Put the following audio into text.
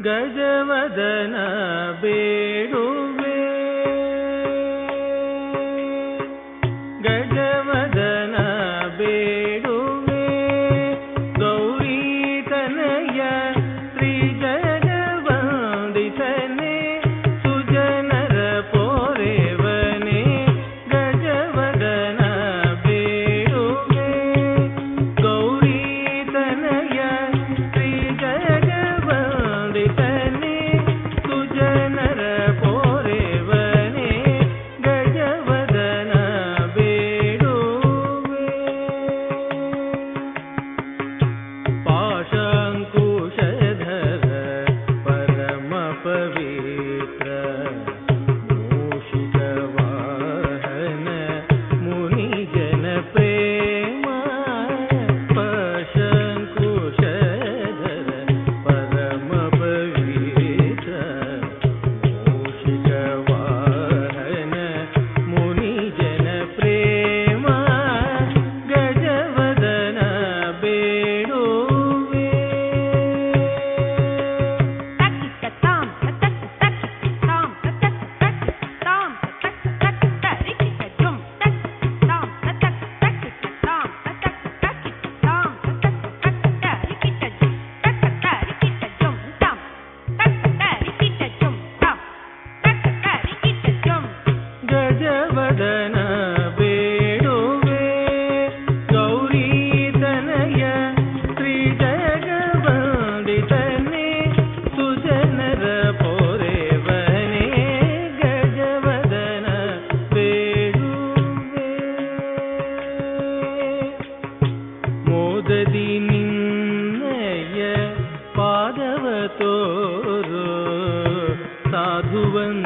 ಗಜವದನ ಬೇಡುವೆ ಗಜವದನ ಬೇಡುವೆ ಗೌರಿ ತನಯ ಶ್ರೀ ಜಗವಂದಿತನೇ ಸುಜನರ ಪೋರೆವನೇ ಗಜವದನ ಬೇಡುವೆ ಗೌರಿ ತನಯ ಶ್ರೀ ಜಗವಂದಿತನೇ ಸುಜನರ ಪೋರೆವನೇ ಗಜವದನ ಬೇಡುವೆ ಪಾಶಂಕುಶಧರ ಪರಮ ಪವಿತ್ರ ಮೂಷಿಕ ವಾಹನ ಮುನಿ ಜನ ಪ್ರೇಮ ಪಾಶಂಕುಶಧರ ಪರಮ ಪವಿತ್ರ ಮೂಷಿಕ ವಾಹನ ಮುನಿ ಜನ ಪ್ರೇಮ ಗಜವದನ ಬೇಡುವೆ ಗಜವದನ ಬೇಡುವೆ ಗೌರಿ ತನಯ ಶ್ರೀ ಜಗವಂದಿತನೇ ಸುಜನರ ಪೋರೆವನೇ ಗಜವದನ ಬೇಡುವೆ ಮೋದದಿ ನಿನ್ನಯ ಪಾದವ ತೋರು ಸಾಧುವನ್